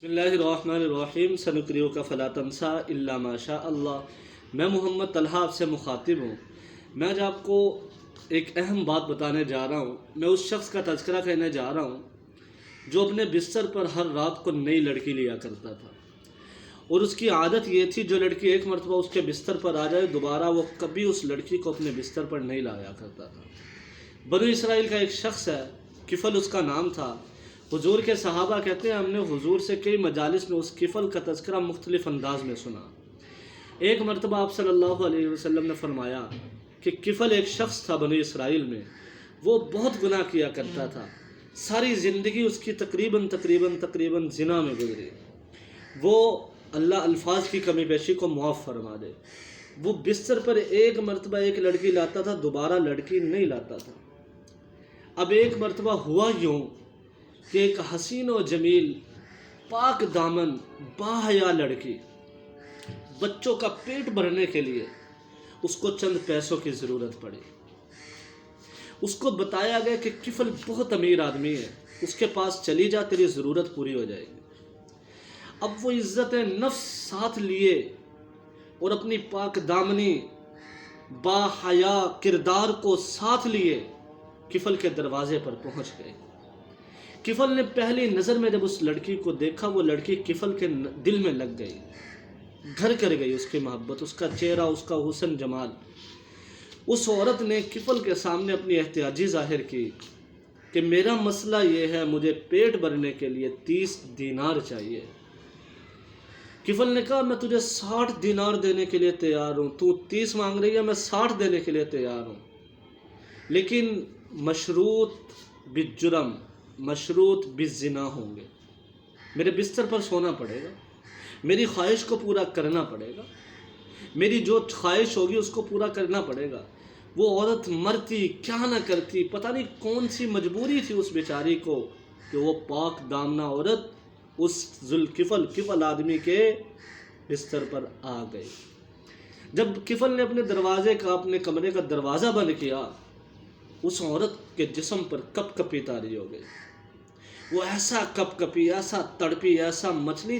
بسم اللہ الرحمن الرحیم سنقریؤک فلا تنسا الا ما شاء اللہ۔ میں محمد طلحہ آپ سے مخاطب ہوں۔ میں آج آپ کو ایک اہم بات بتانے جا رہا ہوں۔ میں اس شخص کا تذکرہ کرنے جا رہا ہوں جو اپنے بستر پر ہر رات کو نئی لڑکی لیا کرتا تھا، اور اس کی عادت یہ تھی جو لڑکی ایک مرتبہ اس کے بستر پر آ جائے دوبارہ وہ کبھی اس لڑکی کو اپنے بستر پر نہیں لایا کرتا تھا۔ بنو اسرائیل کا ایک شخص ہے، کفل اس کا نام تھا۔ حضور کے صحابہ کہتے ہیں ہم نے حضور سے کئی مجالس میں اس کفل کا تذکرہ مختلف انداز میں سنا۔ ایک مرتبہ آپ صلی اللہ علیہ وسلم نے فرمایا کہ کفل ایک شخص تھا بنو اسرائیل میں، وہ بہت گناہ کیا کرتا تھا، ساری زندگی اس کی تقریباً زنا میں گزری۔ وہ اللہ الفاظ کی کمی بیشی کو معاف فرما دے، وہ بستر پر ایک مرتبہ ایک لڑکی لاتا تھا، دوبارہ لڑکی نہیں لاتا تھا۔ اب ایک مرتبہ ہوا یوں کہ ایک حسین و جمیل پاک دامن باحیا لڑکی، بچوں کا پیٹ بھرنے کے لیے اس کو چند پیسوں کی ضرورت پڑی۔ اس کو بتایا گیا کہ کفل بہت امیر آدمی ہے، اس کے پاس چلی جا، تیری ضرورت پوری ہو جائے گی۔ اب وہ عزت نفس ساتھ لیے اور اپنی پاک دامنی باحیا کردار کو ساتھ لیے کفل کے دروازے پر پہنچ گئے۔ کفل نے پہلی نظر میں جب اس لڑکی کو دیکھا، وہ لڑکی کفل کے دل میں لگ گئی، گھر کر گئی اس کی محبت، اس کا چہرہ، اس کا حسن جمال۔ اس عورت نے کفل کے سامنے اپنی احتیاجی ظاہر کی کہ میرا مسئلہ یہ ہے، مجھے پیٹ بھرنے کے لیے 30 دینار چاہیے۔ کفل نے کہا میں تجھے 60 دینار دینے کے لیے تیار ہوں، تو 30 مانگ رہی ہے، میں 60 دینے کے لیے تیار ہوں، لیکن مشروط بالجرم، مشروط بالزنا ہوں گے۔ میرے بستر پر سونا پڑے گا، میری خواہش کو پورا کرنا پڑے گا، میری جو خواہش ہوگی اس کو پورا کرنا پڑے گا۔ وہ عورت مرتی کیا نہ کرتی، پتہ نہیں کون سی مجبوری تھی اس بیچاری کو کہ وہ پاک دامنہ عورت اس کفل آدمی کے بستر پر آ گئی۔ جب کفل نے اپنے دروازے کا، اپنے کمرے کا دروازہ بند کیا، اس عورت کے جسم پر کپ کپی طاری ہو گئی۔ وہ ایسا کپ کپی، ایسا تڑپی، ایسا مچھلی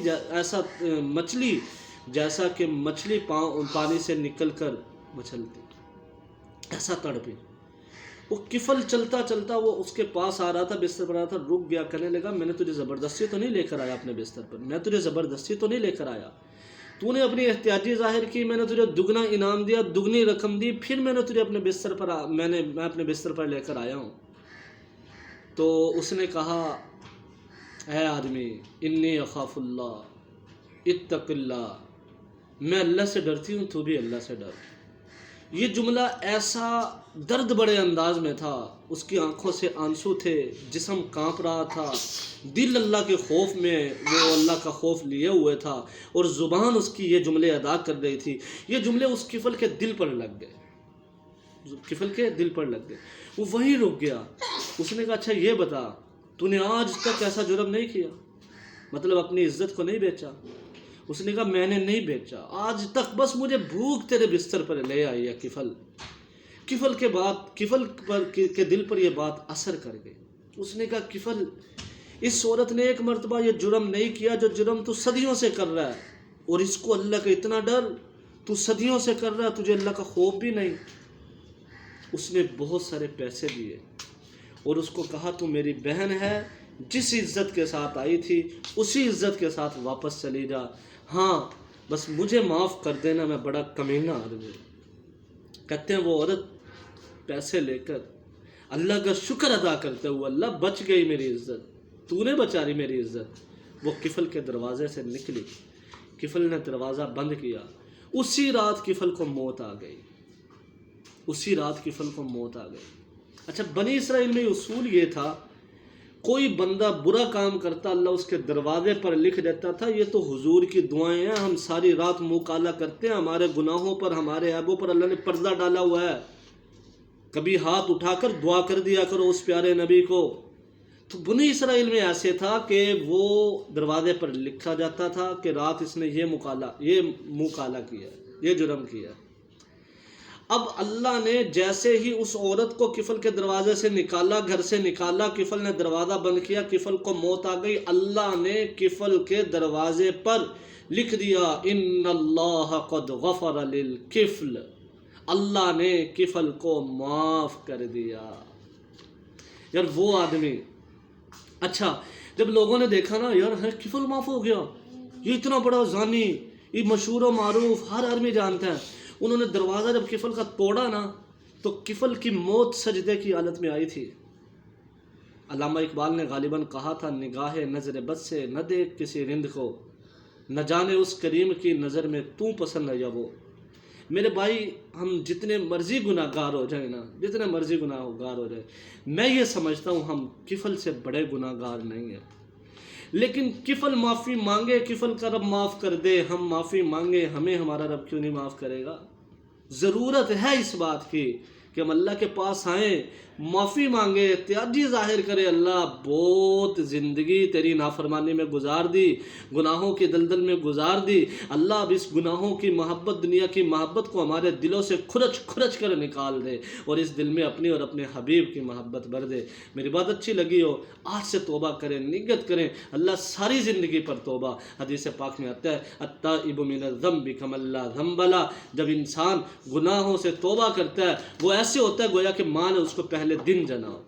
جیسا کہ مچھلی پانی سے نکل کر مچھلتی، ایسا تڑپی۔ وہ کفل چلتا چلتا وہ اس کے پاس آ رہا تھا، بستر پر آ رہا تھا، رک گیا، کہنے لگا میں نے تجھے زبردستی تو نہیں لے کر آیا اپنے بستر پر، میں تجھے زبردستی تو نہیں لے کر آیا، تو نے اپنی احتیاجی ظاہر کی، میں نے تجھے دگنا انعام دیا، دگنی رقم دی، پھر میں نے تجھے اپنے بستر پر میں اپنے بستر پر لے کر آیا ہوں۔ تو اس نے کہا اے آدمی، انی اخاف اللہ اتق اللہ، میں اللہ سے ڈرتی ہوں، تو بھی اللہ سے ڈر۔ یہ جملہ ایسا درد بڑے انداز میں تھا، اس کی آنکھوں سے آنسو تھے، جسم کانپ رہا تھا، دل اللہ کے خوف میں، وہ اللہ کا خوف لیے ہوئے تھا، اور زبان اس کی یہ جملے ادا کر رہی تھی۔ یہ جملے اس کفل کے دل پر لگ گئے، کفل کے دل پر لگ گئے۔ وہ وہیں رک گیا۔ اس نے کہا اچھا یہ بتا، تو نے آج تک ایسا جرم نہیں کیا، مطلب اپنی عزت کو نہیں بیچا؟ اس نے کہا میں نے نہیں بیچا آج تک، بس مجھے بھوک تیرے بستر پر لے آئی ہے کفل۔ کفل کے دل پر یہ بات اثر کر گئی۔ اس نے کہا کفل، اس عورت نے ایک مرتبہ یہ جرم نہیں کیا جو جرم تو صدیوں سے کر رہا ہے، اور اس کو اللہ کا اتنا ڈر، تو صدیوں سے کر رہا ہے، تجھے اللہ کا خوف بھی نہیں۔ اس نے بہت سارے پیسے دیے اور اس کو کہا تو میری بہن ہے، جس عزت کے ساتھ آئی تھی اسی عزت کے ساتھ واپس چلی جا، ہاں بس مجھے معاف کر دینا، میں بڑا کمینہ آدمی ہوں۔ کہتے ہیں وہ عورت پیسے لے کر اللہ کا شکر ادا کرتے ہوئے، اللہ بچ گئی میری عزت، تو نے بچا لی میری عزت، وہ کفل کے دروازے سے نکلی۔ کفل نے دروازہ بند کیا، اسی رات کفل کو موت آ گئی، اسی رات کفل کو موت آ گئی۔ اچھا بنی اسرائیل میں اصول یہ تھا، کوئی بندہ برا کام کرتا اللہ اس کے دروازے پر لکھ دیتا تھا یہ تو حضور کی دعائیں ہیں، ہم ساری رات منہ کالا کرتے ہیں، ہمارے گناہوں پر، ہمارے عیبوں پر اللہ نے پردہ ڈالا ہوا ہے، کبھی ہاتھ اٹھا کر دعا کر دیا کرو اس پیارے نبی کو۔ تو بنی اسرائیل میں ایسے تھا کہ وہ دروازے پر لکھا جاتا تھا کہ رات اس نے یہ منہ کالا کیا، یہ جرم کیا۔ اب اللہ نے جیسے ہی اس عورت کو کفل کے دروازے سے نکالا، گھر سے نکالا، کفل نے دروازہ بند کیا، کفل کو موت آ گئی، اللہ نے کفل کے دروازے پر لکھ دیا ان اللہ قد غفر للکفل، اللہ نے کفل کو معاف کر دیا۔ یار وہ آدمی، اچھا جب لوگوں نے دیکھا نا یار کفل معاف ہو گیا، یہ اتنا بڑا زانی، یہ مشہور و معروف، ہر آدمی جانتا ہے، انہوں نے دروازہ جب کفل کا توڑا نا تو کفل کی موت سجدے کی حالت میں آئی تھی۔ علامہ اقبال نے غالباً کہا تھا نگاہ نظر بد سے نہ دیکھ کسی رند کو، نہ جانے اس کریم کی نظر میں تو پسند ہے یا وہ۔ میرے بھائی ہم جتنے مرضی گناہ گار ہو جائیں نا، جتنے مرضی گناہ گار ہو جائیں، میں یہ سمجھتا ہوں ہم کفل سے بڑے گناہ گار نہیں ہیں، لیکن کفل معافی مانگے، کفل کا رب معاف کر دے، ہم معافی مانگے، ہمیں ہمارا رب کیوں نہیں معاف کرے گا؟ ضرورت ہے اس بات کی کہ ہم اللہ کے پاس آئیں، معافی مانگے، احتیاجی ظاہر کرے، اللہ بہت زندگی تیری نافرمانی میں گزار دی، گناہوں کی دلدل میں گزار دی، اللہ اب اس گناہوں کی محبت، دنیا کی محبت کو ہمارے دلوں سے کھرچ کھرچ کر نکال دے اور اس دل میں اپنی اور اپنے حبیب کی محبت بھر دے۔ میری بات اچھی لگی ہو آج سے توبہ کریں، نیت کریں، اللہ ساری زندگی پر توبہ۔ حدیث پاک میں آتا ہے التائب من الذنب کمن لا ذنب لہ، جب انسان گناہوں سے توبہ کرتا ہے وہ ایسے ہوتا ہے گویا کہ ماں نے اس کو پہلے دن جنا ہو۔